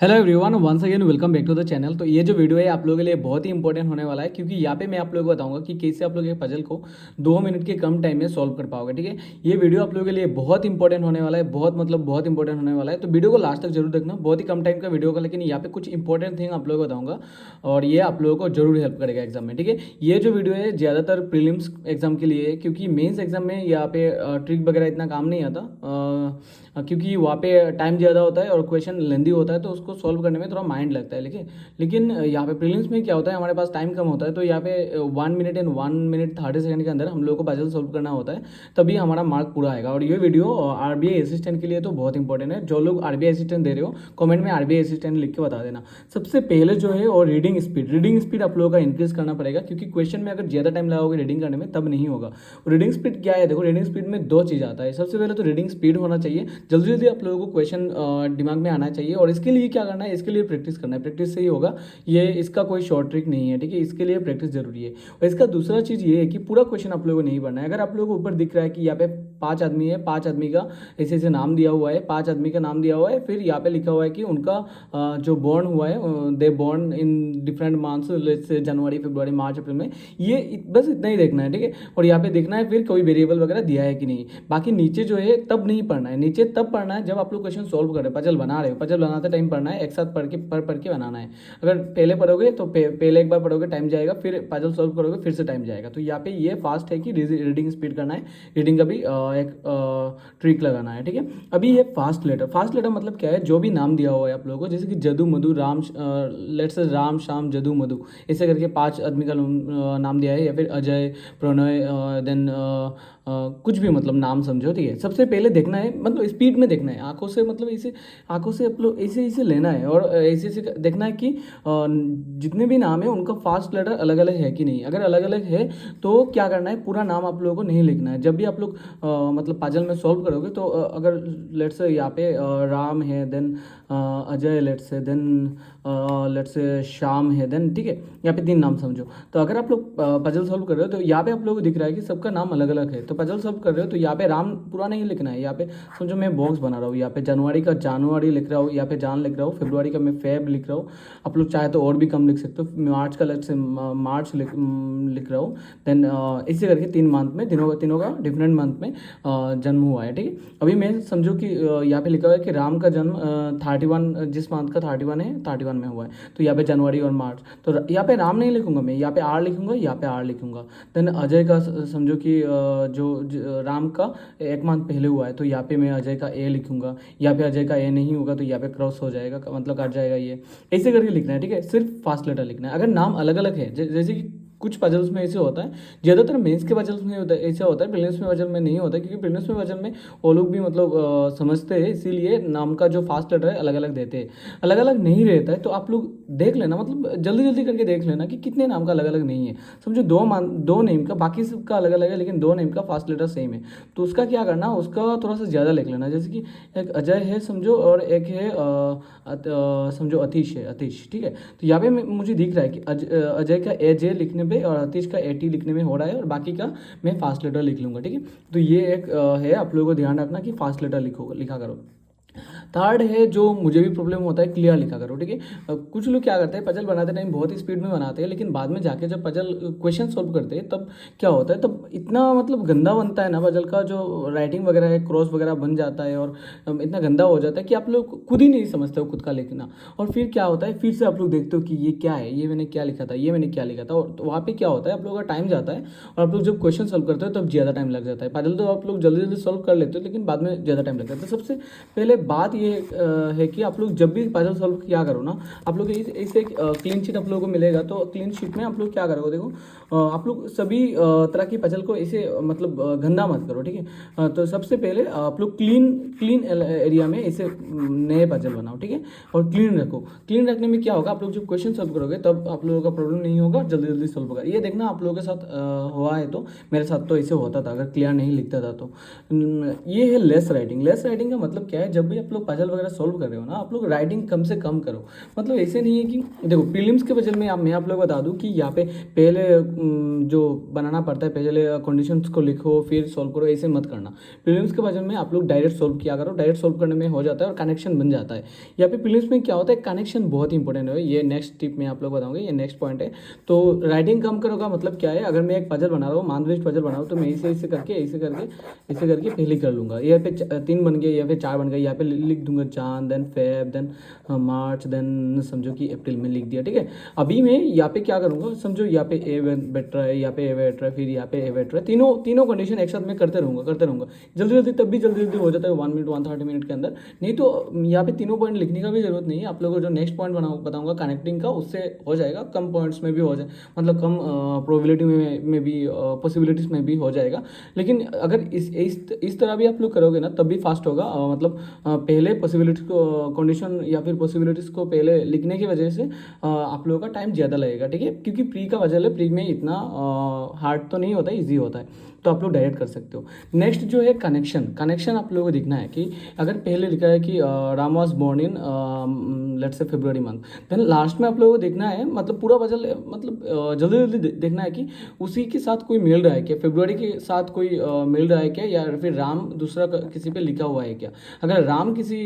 Hello everyone, once again welcome back to the channel. तो ये जो वीडियो है आप लोगों के लिए बहुत ही इंपॉर्टेंट होने वाला है, क्योंकि यहाँ पे मैं आप लोगों को बताऊंगा कि कैसे आप लोग एक पजल को 2 मिनट के कम टाइम में सॉल्व कर पाओगे। ठीक है, ये वीडियो आप लोगों के लिए बहुत इंपॉर्टेंट होने वाला है, बहुत इंपॉर्टेंट होने वाला है। तो वीडियो को लास्ट तक जरूर देखना, बहुत ही कम टाइम का वीडियो का, लेकिन यहाँ पे कुछ इंपॉर्टेंट थिंग आप लोगों को बताऊंगा और ये आप लोगों को जरूर हेल्प करेगा एग्जाम में। ठीक है, ये जो वीडियो है ज़्यादातर प्रीलिम्स एग्जाम के लिए है, क्योंकि मेंस एग्जाम में यहाँ पे ट्रिक वगैरह इतना काम नहीं आता, क्योंकि वहाँ पे टाइम ज़्यादा होता है और क्वेश्चन लेंदी होता है, तो उसको सॉल्व करने में थोड़ा माइंड लगता है। लेकिन यहाँ पे प्रीलिम्स में क्या होता है, हमारे पास टाइम कम होता है, तो यहाँ पे 1 मिनट एंड 1 मिनट 30 सेकंड के अंदर हम लोग को पजल सॉल्व करना होता है, तभी हमारा मार्क पूरा आएगा। और ये वीडियो आरबीआई असिस्टेंट के लिए तो बहुत इंपॉर्टेंट है। जो लोग आरबीआई असिस्टेंट दे रहे हो, कमेंट में आरबीआई असिस्टेंट लिख के बता देना। सबसे पहले जो है और रीडिंग स्पीड आप लोगों का इंक्रीज करना पड़ेगा, क्योंकि क्वेश्चन में अगर ज़्यादा टाइम लगाओगे रीडिंग करने में तब नहीं होगा। रीडिंग स्पीड क्या है, देखो रीडिंग स्पीड में दो चीज़ आता है। सबसे पहले तो रीडिंग स्पीड होना चाहिए, जल्दी जल्दी आप लोगों को क्वेश्चन दिमाग में आना चाहिए, और इसके लिए क्या करना है, इसके लिए प्रैक्टिस करना है। प्रैक्टिस से ही होगा, ये इसका कोई शॉर्ट ट्रिक नहीं है। ठीक है, इसके लिए प्रैक्टिस जरूरी है। और इसका दूसरा चीज़ ये है कि पूरा क्वेश्चन आप लोगों को नहीं पढ़ना है। अगर आप लोगों को ऊपर दिख रहा है कि यहाँ पे 5 आदमी है, 5 आदमी का ऐसे ऐसे नाम दिया हुआ है, 5 आदमी का नाम दिया हुआ है, फिर यहाँ पे लिखा हुआ है कि उनका जो बॉर्न हुआ है, दे बॉर्न इन डिफरेंट मंथ्स, जैसे जनवरी, फरवरी, मार्च, अप्रैल में, ये बस इतना ही देखना है। ठीक है, और यहाँ पे देखना है फिर कोई वेरिएबल वगैरह दिया है कि नहीं। बाकी नीचे जो है तब नहीं पढ़ना है, नीचे तब पढ़ना है जब आप लोग क्वेश्चन सॉल्व कर रहे हो, पजल बना रहे हो। पजल बनाते टाइम पढ़ना है, एक साथ पढ़ के बनाना है। अगर पहले पढ़ोगे तो पहले एक बार पढ़ोगे टाइम जाएगा, फिर पजल सॉल्व करोगे फिर से टाइम जाएगा। तो यहाँ पे ये फास्ट है कि रीडिंग स्पीड करना है, रीडिंग का भी एक ट्रिक लगाना है। ठीक है, अभी ये फास्ट लेटर मतलब क्या है, जो भी नाम दिया हुआ है आप लोगों को, जैसे कि जदू मधु, राम, लेट्स से राम शाम जदू मधु, ऐसे करके 5 आदमी का नाम दिया है, या फिर अजय, प्रणय, देन कुछ भी मतलब नाम समझो। ठीक है, सबसे पहले देखना है, मतलब स्पीड में देखना है, आंखों से, मतलब इसे आंखों से आप लोग ऐसे ऐसे लेना है, और ऐसे ऐसे देखना है कि जितने भी नाम है उनका फास्ट लेटर अलग अलग है कि नहीं। अगर अलग अलग है तो क्या करना है, पूरा नाम आप लोगों को नहीं लिखना है। जब भी आप लोग मतलब पजल में सॉल्व करोगे, तो अगर लेट्स से यहाँ पे राम है, then Ajay, let's say, then let's say Shyam है, देन, ठीक है, यहाँ पे 3 नाम समझो। तो अगर आप लोग पजल सॉल्व कर रहे हो, तो यहाँ पे आप लोगों को दिख रहा है कि सबका नाम अलग अलग है। तो पजल सॉल्व कर रहे हो तो यहाँ पे राम पूरा नहीं लिखना है। यहाँ पे समझो मैं बॉक्स बना रहा हूँ, यहाँ पे जनवरी का जानवरी लिख रहा हूँ, यहाँ पे जान लिख रहा हूँ, फरवरी का मैं फेब लिख रहा हूँ। आप लोग चाहे तो और भी कम लिख सकते हो, मार्च का लेट्स से मार्च लिख रहा हूँ। देन इसी करके 3 मंथ में, तीनों का डिफरेंट मंथ में जन्म हुआ है। ठीक है, अभी मैं समझो कि यहाँ पे लिखा हुआ है कि राम का जन्म 31, जिस मंथ का 31 है, 31 में हुआ है, तो यहाँ पे जनवरी और मार्च। तो यहाँ पे राम नहीं लिखूंगा मैं, यहाँ पे आर लिखूंगा, यहाँ पे आर लिखूंगा। देन अजय का समझो कि राम का 1 मंथ पहले हुआ है, तो यहाँ पे मैं अजय का ए लिखूंगा। यहाँ पे अजय का ए नहीं होगा तो यहाँ पे क्रॉस हो जाएगा, मतलब कट जाएगा ये। ऐसे करके लिखना है। ठीक है, सिर्फ फास्ट लेटर लिखना है। अगर नाम अलग अलग है, जैसे कि कुछ पजल्स में ऐसे होता है, ज़्यादातर मेंस के पजल्स में होता है, ऐसा होता है, प्रीलिम्स में पजल में नहीं होता, क्योंकि प्रीलिम्स में पजल में वो लोग भी मतलब समझते हैं, इसीलिए नाम का जो फास्ट लेटर है अलग अलग देते हैं। अलग अलग नहीं रहता है तो आप लोग देख लेना, मतलब जल्दी जल्दी करके देख लेना कि कितने नाम का अलग अलग नहीं है। समझो 2 नेम का, बाकी सबका अलग अलग है, लेकिन 2 नेम का फास्ट लेटर सेम है, तो उसका क्या करना, उसका थोड़ा सा ज़्यादा लिख लेना। जैसे कि एक अजय है समझो, और एक है समझो अतीश है, अतीश। ठीक है, तो यहाँ पे मुझे दिख रहा है कि अजय का ए जे लिखने पे और अतीश का ए टी लिखने में हो रहा है, और बाकी का मैं फास्ट लेटर लिख लूँगा। ठीक है, तो ये एक है, आप लोगों को ध्यान रखना कि फास्ट लेटर लिखा करो। थर्ड है, जो मुझे भी प्रॉब्लम होता है, क्लियर लिखा करो। ठीक है, कुछ लोग क्या करते हैं, पजल बनाते टाइम बहुत ही स्पीड में बनाते हैं, लेकिन बाद में जाके जब पजल क्वेश्चन सॉल्व करते हैं तब क्या होता है, तब इतना मतलब गंदा बनता है ना पजल का, जो राइटिंग वगैरह है, क्रॉस वगैरह बन जाता है, और इतना गंदा हो जाता है कि आप लोग खुद ही नहीं समझते हो खुद का लिखना। और फिर क्या होता है, फिर से आप लोग देखते हो कि ये क्या है, ये मैंने क्या लिखा था, ये मैंने क्या लिखा था, और तो वहाँ पे क्या होता है, आप लोगों का टाइम जाता है, और आप लोग जब क्वेश्चन सॉल्व करते हो तब ज़्यादा टाइम लग जाता है। पजल तो आप लोग जल्दी जल्दी सॉल्व कर लेते हो, लेकिन बाद में ज़्यादा टाइम लगता है। तो सबसे पहले बात ये है कि आप लोग जब भी पजल सॉल्व किया करो ना, आप लोग इसे क्लीन शीट आप लोगों को मिलेगा, तो क्लीन शीट में आप लोग क्या करोगे, देखो आप लोग सभी तरह की पजल को इसे मतलब गंदा मत करो। ठीक है, तो सबसे पहले आप लोग क्लीन एरिया में इसे नए पजल बनाओ। ठीक है, और क्लीन रखो। क्लीन रखने में क्या होगा, आप लोग जब क्वेश्चन सॉल्व करोगे तब आप लोगों का प्रॉब्लम नहीं होगा, जल्दी जल्दी सॉल्व होगा। ये देखना आप लोगों के साथ हुआ है, तो मेरे साथ तो ऐसे होता था, अगर क्लियर नहीं लिखता था तो। ये है लेस राइटिंग। लेस राइटिंग का मतलब क्या है, जब भी आप लोग पजल वगैरह सॉल्व कर रहे हो ना, आप लोग राइटिंग कम से कम करो। मतलब ऐसे नहीं है कि देखो प्रीलिम्स के पजल में मैं आप लोग बता दूं कि यहाँ पे पहले जो बनाना पड़ता है, पहले कंडीशंस को लिखो फिर सॉल्व करो, ऐसे मत करना। प्रीलिम्स के पजल में आप लोग डायरेक्ट सॉल्व किया करो, डायरेक्ट सॉल्व करने में हो जाता है और कनेक्शन बन जाता है। यहाँ पे प्रीलिम्स में क्या होता है, कनेक्शन बहुत इंपॉर्टेंट है। ये नेक्स्ट टिप में आप लोग बताऊंगा, ये नेक्स्ट पॉइंट है। तो राइटिंग कम करो का मतलब क्या है, अगर मैं एक पजल बना रहा हूँ, मानवेस्ट पजल बना रहा हूँ, तो मैं ऐसे करके पहले कर लूँगा। यहाँ पे 3 बन गए या फिर 4 बन गए, यहाँ पे लिख दूंगा Jan, then Feb, then March, then समझो कि अप्रैल में लिख दिया, ठीक है। अभी मैं यहाँ पे क्या करूँगा, समझो यहाँ पे ए बैठ रहा है, यहाँ पे ए बैठ रहा है, फिर यहाँ पे ए बैठ रहा है, तीनों कंडीशन एक साथ में करते रहूँगा। जल्दी तब भी जल्दी हो जाता है 1 मिनट 130 मिनट के अंदर। नहीं तो यहाँ पे तीनों पॉइंट लिखने का भी जरूरत नहीं है। आप लोगों को जो नेक्स्ट पॉइंट बताऊंगा कनेक्टिंग का, उससे हो जाएगा, कम पॉइंट्स में भी हो जाए, मतलब कम प्रोबेबिलिटी में भी, पॉसिबिलिटीज में भी हो जाएगा। लेकिन अगर इस तरह भी आप लोग करोगे ना, तब भी फास्ट होगा। मतलब पहले पॉसिबिलिटीज को, कंडीशन या फिर पॉसिबिलिटीज को पहले लिखने की वजह से आप लोगों का टाइम ज़्यादा लगेगा, ठीक है। क्योंकि प्री का वजह है, प्री में इतना हार्ड तो नहीं होता है, ईजी होता है, तो आप लोग डायरेक्ट कर सकते हो। नेक्स्ट जो है कनेक्शन आप लोगों को दिखना है कि अगर पहले लिखा है कि Ram was born in let's say February month, then last में आप लोगों को देखना है, मतलब पूरा पजल, मतलब जल्दी देखना है कि उसी के साथ कोई मिल रहा है क्या, फरवरी के साथ कोई मिल रहा है क्या, या फिर राम दूसरा किसी पे लिखा हुआ है क्या। अगर राम किसी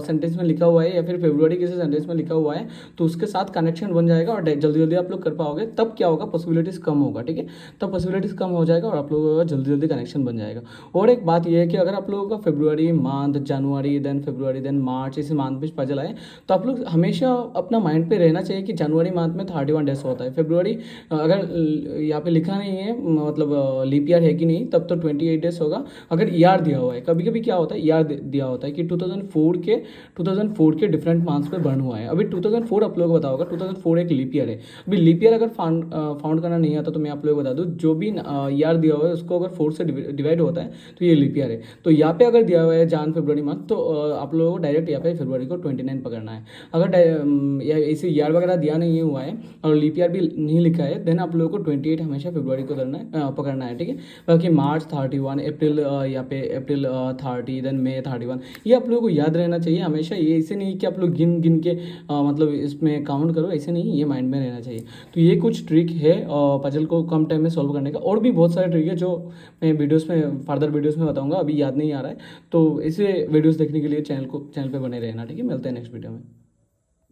सेंटेंस में लिखा हुआ है या फिर फरवरी किसी सेंटेंस में लिखा हुआ है, तो उसके साथ कनेक्शन बन जाएगा और जल्दी आप लोग कर पाओगे। तब क्या होगा, पॉसिबिलिटीज़ कम होगा, ठीक है। तब पॉसिबिलिटीज़ कम हो जाएगा और आप लोगों का जल्दी कनेक्शन बन जाएगा। और एक बात यह है कि अगर आप लोगों का फरवरी मंथ, जनवरी, देन मार्च, ऐसे मंथ भी पजल आए, तो आप लोग हमेशा अपना माइंड पे रहना चाहिए कि जनवरी मंथ में 31 डेज होता है। फरवरी अगर यहाँ पे लिखा नहीं है, मतलब लीप ईयर है कि नहीं, तब तो 28 डेज होगा। अगर ईयर दिया हुआ है, कभी कभी क्या होता है, ईयर दिया होता है कि 2004 के डिफरेंट मंथ्स पे बर्न हुआ है। अभी 2004 आप लोग को बताओगे, 2004 एक लीप ईयर है। अभी लीप ईयर अगर फाउंड करना नहीं आता, तो मैं आप लोग को बता दूँ, जो भी ईयर दिया हुआ है उसको अगर 4 से डिवाइड होता है तो ये लीप ईयर है। तो यहाँ पे अगर दिया हुआ है जान फरवरी मंथ, तो आप लोगों को डायरेक्ट यहाँ पे फरवरी को 29 पकड़ना है। अगर ऐसे ईयर वगैरह दिया नहीं हुआ है और लीप ईयर भी नहीं लिखा है, देन आप लोगों को 28 हमेशा फरवरी को पकड़ना है, ठीक है। बाकी मार्च 31, अप्रैल यहाँ पे अप्रैल 30, देन मई 31, ये आप लोगों को याद रहना चाहिए हमेशा। ये ऐसे नहीं कि आप लोग गिन के मतलब इसमें काउंट करो, ऐसे नहीं, ये माइंड में रहना चाहिए। तो ये कुछ ट्रिक है पजल को कम टाइम में सॉल्व करने का। और भी बहुत सारे ट्रिक है जो मैं फर्दर वीडियोस में बताऊंगा, अभी याद नहीं आ रहा है। तो इसे वीडियोस देखने के लिए चैनल पे बने रहना, ठीक है। मिलते हैं नेक्स्ट वीडियो में।